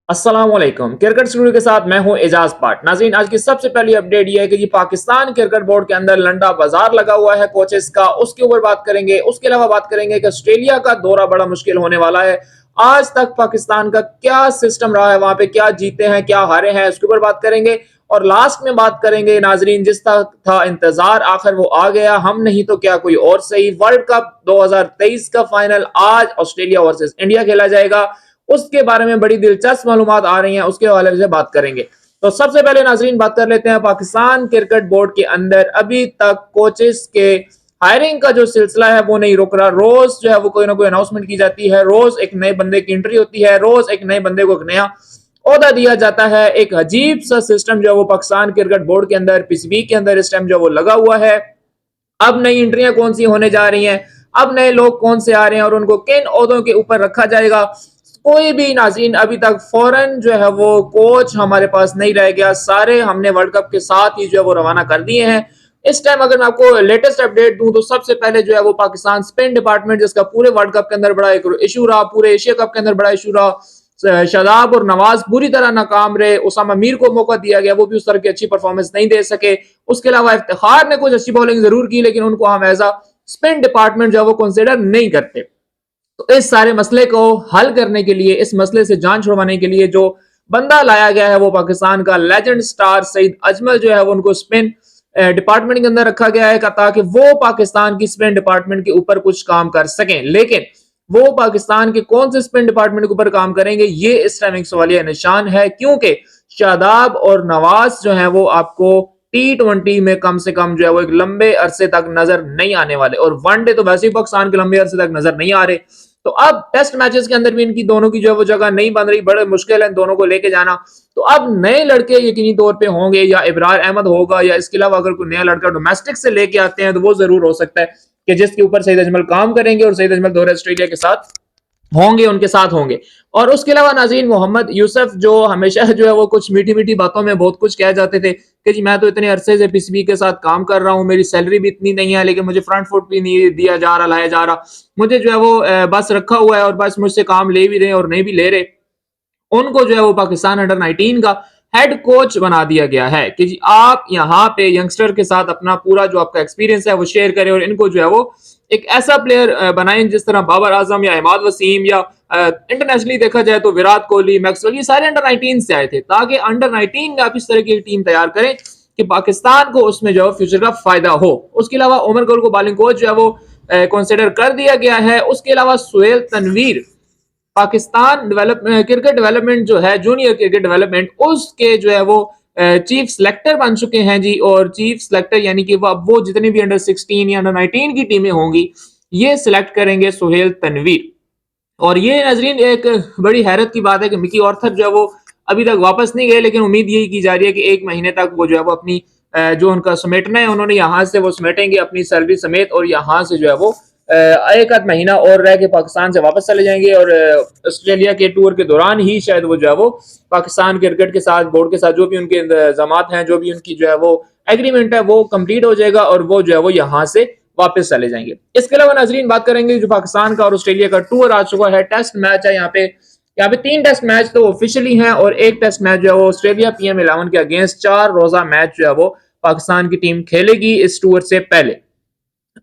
अस्सलाम वालेकुम। Cricket studio के साथ मैं हूं एजाज पाट। नाज़रीन, आज की सबसे पहली अपडेट यह है कि पाकिस्तान क्रिकेट बोर्ड के अंदर लंडा बाजार लगा हुआ है कोचेस का, उसके ऊपर बात करेंगे। उसके अलावा बात करेंगे कि ऑस्ट्रेलिया का दौरा बड़ा मुश्किल होने वाला है। आज तक पाकिस्तान का क्या सिस्टम रहा है, वहां पे क्या जीते हैं क्या हारे हैं, उसके ऊपर बात करेंगे। और लास्ट में बात करेंगे नाजरीन, जिस तक था इंतजार आखिर वो आ गया, हम नहीं तो क्या कोई और सही। वर्ल्ड कप 2023 का फाइनल आज ऑस्ट्रेलिया वर्सेस इंडिया खेला जाएगा। उसके बारे में बड़ी दिलचस्प मालूमात आ रही हैं, उसके हवाले से बात करेंगे। तो सबसे पहले नाजरीन बात कर लेते हैं पाकिस्तान क्रिकेट बोर्ड के अंदर अभी तक कोचेस के हायरिंग का जो सिलसिला है वो नहीं रुक रहा। रोज जो है वो कोई ना कोई अनाउंसमेंट की जाती है, रोज एक नए बंदे की एंट्री होती है, रोज एक नए बंदे को एक नया ओहदा दिया जाता है। एक अजीब सा सिस्टम जो है वो पाकिस्तान क्रिकेट बोर्ड के अंदर, पीसीबी के अंदर इस टाइम जो वो लगा हुआ है। अब नई एंट्रियां कौन सी होने जा रही हैं, अब नए लोग कौन से आ रहे हैं और उनको किन ओहदों के ऊपर रखा जाएगा, कोई भी नाज़रीन अभी तक फौरन जो है वो कोच हमारे पास नहीं रह गया। सारे हमने वर्ल्ड कप के साथ ही जो है वो रवाना कर दिए हैं। इस टाइम अगर मैं आपको लेटेस्ट अपडेट दूं तो सबसे पहले जो है वो पाकिस्तान स्पिन डिपार्टमेंट, जिसका पूरे वर्ल्ड कप के अंदर बड़ा एक इशू रहा, पूरे एशिया कप के अंदर बड़ा इशू रहा। शादाब और नवाज बुरी तरह नाकाम रहे। उसामा मीर को मौका दिया गया, वो भी उस तरह की अच्छी परफॉर्मेंस नहीं दे सके। उसके अलावा इफ्तिखार ने कुछ अच्छी बॉलिंग जरूर की, लेकिन उनको हम एज अ स्पिन डिपार्टमेंट जो है वो कंसिडर नहीं करते। तो इस सारे मसले को हल करने के लिए, इस मसले से जान छुड़वाने के लिए जो बंदा लाया गया है वो पाकिस्तान का लेजेंड स्टार सईद अजमल जो है वो उनको स्पिन डिपार्टमेंट के अंदर रखा गया है, ताकि वो पाकिस्तान की स्पिन डिपार्टमेंट के ऊपर कुछ काम कर सकें। लेकिन वो पाकिस्तान के कौन से स्पिन डिपार्टमेंट के ऊपर काम करेंगे, ये इस टाइम एक सवालिया निशान है, क्योंकि शादाब और नवाज जो है वो आपको T20 में कम से कम जो है वो एक लंबे अरसे तक नजर नहीं आने वाले, और वनडे तो वैसे ही पाकिस्तान के लंबे अरसे तक नजर नहीं आ रहे। तो अब टेस्ट मैचेस के अंदर भी इनकी दोनों की जो है वो जगह नहीं बन रही, बड़े मुश्किल है दोनों को लेके जाना। तो अब नए लड़के यकीनी तौर पे होंगे, या इब्रार अहमद होगा, या इसके अलावा अगर कोई नया लड़का डोमेस्टिक से लेके आते हैं तो वो जरूर हो सकता है कि जिसके ऊपर सईद अजमल काम करेंगे, और सईद अजमल दौरे ऑस्ट्रेलिया के साथ होंगे, उनके साथ होंगे। और उसके अलावा नाज़रीन मोहम्मद यूसुफ जो हमेशा जो है वो कुछ मीठी मीठी बातों में बहुत कुछ कह जाते थे कि जी मैं तो इतने अरसे से पीसीबी के साथ काम कर रहा हूँ, मेरी सैलरी भी इतनी नहीं है, लेकिन मुझे फ्रंट फुट भी नहीं दिया जा रहा, लाया जा रहा, मुझे जो है वो बस रखा हुआ है और बस मुझसे काम ले भी रहे और नहीं भी ले रहे। उनको जो है वो पाकिस्तान अंडर 19 का हेड कोच बना दिया गया है कि जी आप यहाँ पे यंगस्टर के साथ अपना पूरा जो आपका एक्सपीरियंस है वो शेयर करें, और इनको जो है वो एक ऐसा प्लेयर बनाएं जिस तरह बाबर आजम या इमाद वसीम, या इंटरनेशनली देखा जाए तो विराट कोहली, मैक्सवेल, ये सारे अंडर 19 से आए थे, ताकि अंडर 19 में आप इस तरह की टीम तैयार करें कि पाकिस्तान को उसमें जो है फ्यूचर का फायदा हो। उसके अलावा उमर गुल को बॉलिंग कोच जो है वो कंसिडर कर दिया गया है। उसके अलावा सुहेल तनवीर पाकिस्तान क्रिकेट डेवलपमेंट जो है, जूनियर क्रिकेट डेवलपमेंट, उसके जो है वो चीफ सिलेक्टर बन चुके हैं जी। और चीफ सिलेक्टर यानी कि वो जितनी भी अंडर 16 या अंडर 19 की टीमें होंगी ये सिलेक्ट करेंगे सुहेल तनवीर। और ये नाजरीन एक बड़ी हैरत की बात है कि मिकी ऑर्थर जो है वो अभी तक वापस नहीं गए, लेकिन उम्मीद यही की जा रही है कि एक महीने तक वो जो है वो अपनी जो उनका समेटना है उन्होंने यहाँ से वो समेटेंगे अपनी सैलरी समेत, और यहाँ से जो है वो एक आध महीना और रह के पाकिस्तान से वापस चले जाएंगे। और ऑस्ट्रेलिया के टूर के दौरान ही शायद वो जो है वो पाकिस्तान क्रिकेट के साथ, बोर्ड के साथ जो भी उनके इंतजामात हैं, जो भी उनकी जो है वो एग्रीमेंट है वो कंप्लीट हो जाएगा, और वो जो है वो यहाँ से वापस चले जाएंगे। इसके अलावा नाजरीन बात करेंगे जो पाकिस्तान का और ऑस्ट्रेलिया का टूर आ चुका है, टेस्ट मैच है यहाँ पे 3 टेस्ट मैच तो ऑफिशियली हैं, और एक टेस्ट मैच जो है वो ऑस्ट्रेलिया PM11 के अगेंस्ट 4 रोजा मैच जो है वो पाकिस्तान की टीम खेलेगी इस टूर से पहले।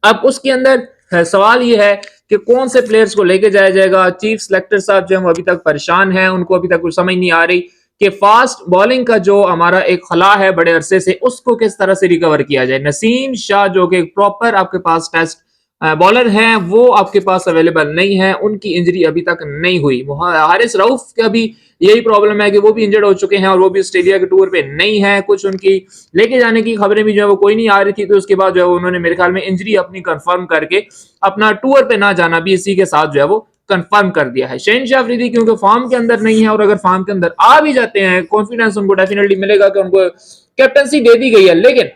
अब उसके अंदर सवाल ये है कि कौन से प्लेयर्स को लेके जाया जाएगा। चीफ सिलेक्टर साहब जो है अभी तक परेशान हैं, उनको अभी तक कुछ समझ नहीं आ रही कि फास्ट बॉलिंग का जो हमारा एक खला है बड़े अरसे से, उसको किस तरह से रिकवर किया जाए। नसीम शाह जो कि प्रॉपर आपके पास टेस्ट बॉलर हैं, वो आपके पास अवेलेबल नहीं है, उनकी इंजरी अभी तक नहीं हुई। हारिस रऊफ का भी यही प्रॉब्लम है कि वो भी इंजर्ड हो चुके हैं, और वो भी ऑस्ट्रेलिया के टूर पे नहीं है। कुछ उनकी लेके जाने की खबरें भी जो है वो कोई नहीं आ रही थी, तो उसके बाद जो है उन्होंने मेरे ख्याल में इंजरी अपनी कंफर्म करके अपना टूर पे ना जाना भी इसी के साथ जो है वो कंफर्म कर दिया है। शहनशाह अफरीदी क्योंकि फॉर्म के अंदर नहीं है, और अगर फॉर्म के अंदर आ भी जाते हैं कॉन्फिडेंस उनको डेफिनेटली मिलेगा कि उनको कैप्टनसी दे दी गई है, लेकिन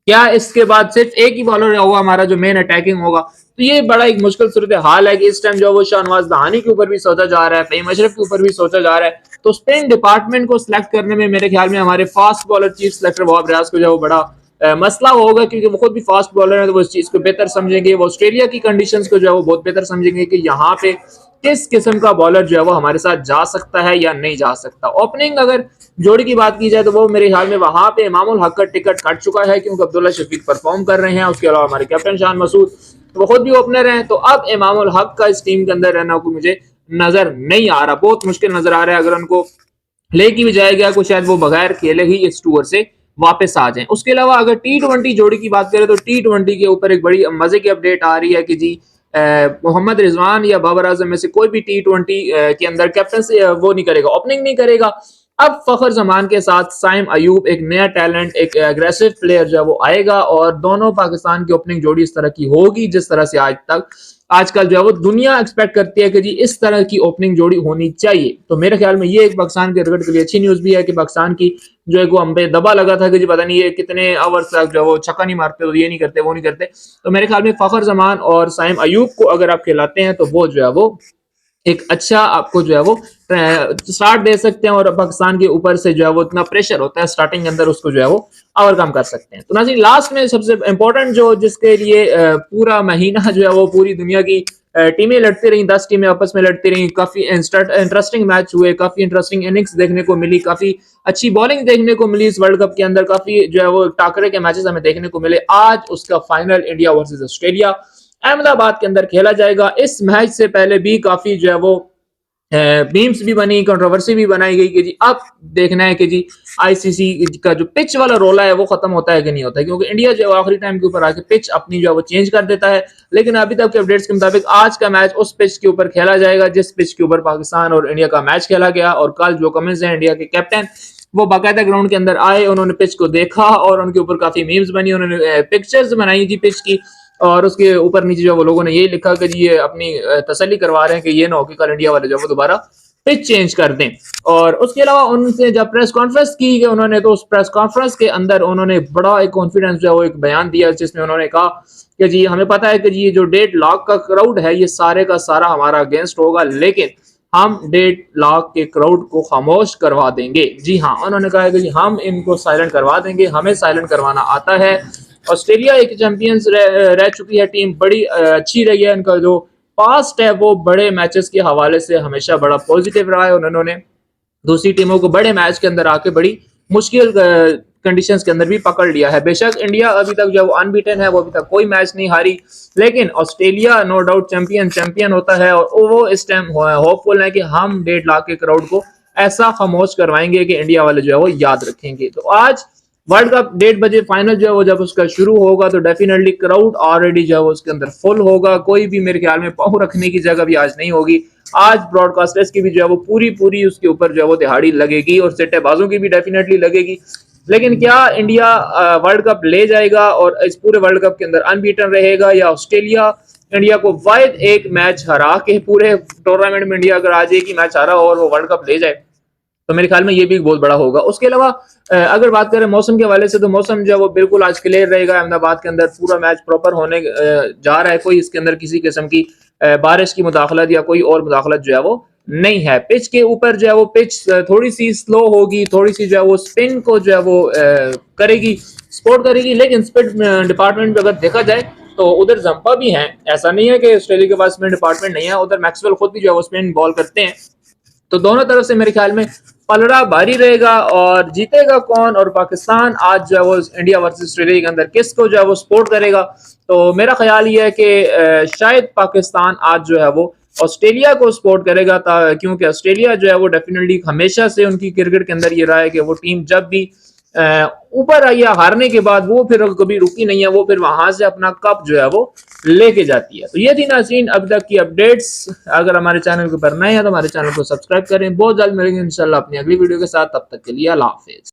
क्या इसके बाद सिर्फ एक ही बॉलर होगा हमारा जो मेन अटैकिंग होगा, तो ये बड़ा एक मुश्किल सूरत हाल है कि इस टाइम जो वो शाहनवाज दहानी के ऊपर भी सोचा जा रहा है, फहीम अशरफ के ऊपर भी सोचा जा रहा है। तो स्पिन डिपार्टमेंट को सिलेक्ट करने में मेरे ख्याल में हमारे fast bowler chief selector Wahab Riaz को जो वो बड़ा मसला होगा, क्योंकि वो खुद भी फास्ट बॉलर है, तो वो इस चीज को बेहतर समझेंगे, वो ऑस्ट्रेलिया की कंडीशंस को जो है वो बहुत बेहतर समझेंगे कि यहाँ पे किस किस्म का बॉलर जो है वो हमारे साथ जा सकता है या नहीं जा सकता। ओपनिंग अगर जोड़ी की बात की जाए तो वो मेरे ख्याल में वहां पे इमामुल हक का टिकट कट चुका है, क्योंकि अब्दुल्ला शफीक परफॉर्म कर रहे हैं। उसके अलावा हमारे कैप्टन शान मसूद वो खुद भी ओपनर हैं, तो अब इमामुल हक का इस टीम के अंदर रहना को मुझे नजर नहीं आ रहा, बहुत मुश्किल नजर आ रहा है। अगर उनको लेके भी जाया गया को शायद वो बगैर खेले ही इस टूर से वापस आ जाएं। उसके अलावा अगर टी20 जोड़ी की बात करें तो टी20 के ऊपर एक बड़ी मजे की अपडेट आ रही है कि जी मोहम्मद रिजवान या बाबर आजम में से कोई भी टी20 के अंदर कैप्टन से वो नहीं करेगा, ओपनिंग नहीं करेगा। अब फखर जमान के साथ साइम अयूब, एक नया टैलेंट, एक एग्रेसिव प्लेयर जो है वो आएगा, और दोनों पाकिस्तान की ओपनिंग जोड़ी इस तरह की होगी जिस तरह से आजकल जो है वो दुनिया एक्सपेक्ट करती है कि जी इस तरह की ओपनिंग जोड़ी होनी चाहिए। तो मेरे ख्याल में ये एक पाकिस्तान के क्रिकेट के लिए अच्छी न्यूज भी है कि पाकिस्तान की जो एक वो हम पे दबा लगा था कि जी पता नहीं ये कितने आवर्स तक जो वो छक्का नहीं मारते, तो ये नहीं करते, वो नहीं करते, तो मेरे ख्याल में फखर जमान और साइम अयूब को अगर आप खिलाते हैं तो वो जो है वो एक अच्छा आपको जो है वो स्टार्ट दे सकते हैं, और पाकिस्तान के ऊपर से जो है वो इतना प्रेशर होता है स्टार्टिंग के अंदर, उसको जो है वो ओवरकम कर सकते हैं। तो नाज़रीन, लास्ट में सबसे इंपॉर्टेंट जो जिसके लिए पूरा महीना जो है वो पूरी दुनिया की टीमें लड़ती रही, 10 टीमें आपस में लड़ती रही, काफी इंटरेस्टिंग मैच हुए, काफी इंटरेस्टिंग इनिंग्स देखने को मिली, काफी अच्छी बॉलिंग देखने को मिली इस वर्ल्ड कप के अंदर, काफी जो है वो टाकरे के मैचेस हमें देखने को मिले। आज उसका final India versus Australia Ahmedabad के अंदर खेला जाएगा। इस मैच से पहले भी काफी जो है वो मीम्स भी बनी, कंट्रोवर्सी भी बनाई गई कि जी अब देखना है कि जी आईसीसी का जो पिच वाला रोला है वो खत्म होता है कि नहीं होता है, क्योंकि इंडिया जो आखिरी टाइम के ऊपर आके पिच अपनी जो है वो चेंज कर देता है। लेकिन अभी तक के अपडेट्स के मुताबिक आज का मैच उस पिच के ऊपर खेला जाएगा जिस पिच के ऊपर पाकिस्तान और इंडिया का मैच खेला गया। और कल जो कमिंस है इंडिया के कैप्टन, वो बाकायदा ग्राउंड के अंदर आए, उन्होंने पिच को देखा और उनके ऊपर काफी मीम्स बनी, उन्होंने पिक्चर्स बनाई थी पिच की, और उसके ऊपर नीचे जो वो लोगों ने यही लिखा कि ये अपनी तसल्ली करवा रहे हैं कि ये ना हो कि कल इंडिया वाले जो वो दोबारा पिच चेंज कर दें। और उसके अलावा उनसे जब प्रेस कॉन्फ्रेंस की उन्होंने, तो उस प्रेस कॉन्फ्रेंस के अंदर उन्होंने बड़ा एक कॉन्फिडेंस जो है वो एक बयान दिया, जिसमें उन्होंने कहा कि जी हमें पता है कि जी ये जो 1.5 लाख का क्राउड है ये सारे का सारा हमारा अगेंस्ट होगा, लेकिन हम 1.5 लाख के क्राउड को खामोश करवा देंगे। जी हाँ, उन्होंने कहा कि जी हम इनको साइलेंट करवा देंगे, हमें साइलेंट करवाना आता है। ऑस्ट्रेलिया एक चैंपियंस रह चुकी है टीम, बड़ी अच्छी रही है, इनका जो पास्ट है वो बड़े मैचेस के हवाले से हमेशा बड़ा पॉजिटिव रहा है। उन्होंने दूसरी टीमों को बड़े मैच के अंदर आके बड़ी मुश्किल कंडीशंस के अंदर भी पकड़ लिया है। बेशक इंडिया अभी तक जो अनबीटन है, वो अभी तक कोई मैच नहीं हारी, लेकिन ऑस्ट्रेलिया नो डाउट चैंपियन होता है, और वो इस टाइम होपफुल है कि हम 1.5 लाख के क्राउड को ऐसा खामोश करवाएंगे कि इंडिया वाले जो है वो याद रखेंगे। तो आज वर्ल्ड कप 1:30 बजे फाइनल जो है वो जब उसका शुरू होगा तो डेफिनेटली क्राउड ऑलरेडी जो है वो उसके अंदर फुल होगा, कोई भी मेरे ख्याल में पाँव रखने की जगह भी आज नहीं होगी। आज ब्रॉडकास्टर्स की भी जो है वो पूरी उसके ऊपर जो है वो दिहाड़ी लगेगी, और सट्टेबाजों की भी डेफिनेटली लगेगी। लेकिन क्या इंडिया वर्ल्ड कप ले जाएगा और इस पूरे वर्ल्ड कप के अंदर अनबीटन रहेगा, या ऑस्ट्रेलिया इंडिया को वाहिद एक मैच हरा के पूरे टूर्नामेंट में इंडिया अगर आज एक ही मैच हारा और वो वर्ल्ड कप ले जाए, तो मेरे ख्याल में ये भी बहुत बड़ा होगा। उसके अलावा अगर बात करें मौसम के हवाले से, तो मौसम जो है वो बिल्कुल आज क्लियर रहेगा। अहमदाबाद के अंदर पूरा मैच प्रॉपर होने जा रहा है, कोई इसके अंदर किसी किस्म की बारिश की मुदाखलत या कोई और मुदाखलत जो है वो नहीं है। पिच के ऊपर जो है वो पिच थोड़ी सी स्लो होगी, थोड़ी सी जो है वो स्पिन को जो है वो करेगी, सपोर्ट करेगी, लेकिन स्पिन डिपार्टमेंट में अगर देखा जाए तो उधर जंपा भी है, ऐसा नहीं है कि ऑस्ट्रेलिया के पास स्पिन डिपार्टमेंट नहीं है, उधर मैक्सवेल खुद भी जो है वो स्पिन बॉल करते हैं। तो दोनों तरफ से मेरे ख्याल में पलड़ा भारी रहेगा, और जीतेगा कौन और पाकिस्तान आज जो है वो इंडिया वर्सेस ऑस्ट्रेलिया के अंदर किसको जो है वो सपोर्ट करेगा, तो मेरा ख्याल ये है कि शायद पाकिस्तान आज जो है वो ऑस्ट्रेलिया को सपोर्ट करेगा, क्योंकि ऑस्ट्रेलिया जो है वो डेफिनेटली हमेशा से उनकी क्रिकेट के अंदर ये रहा है कि वो टीम जब भी ऊपर आई है हारने के बाद वो फिर कभी रुकी नहीं है, वो फिर वहां से अपना कप जो है वो लेके जाती है। तो ये थी नाज़रीन अब तक की अपडेट्स। अगर हमारे चैनल के ऊपर नए हैं तो हमारे चैनल को सब्सक्राइब करें। बहुत जल्द मिलेंगे इंशाल्लाह अपनी अगली वीडियो के साथ, तब तक के लिए अल्लाह हाफिज।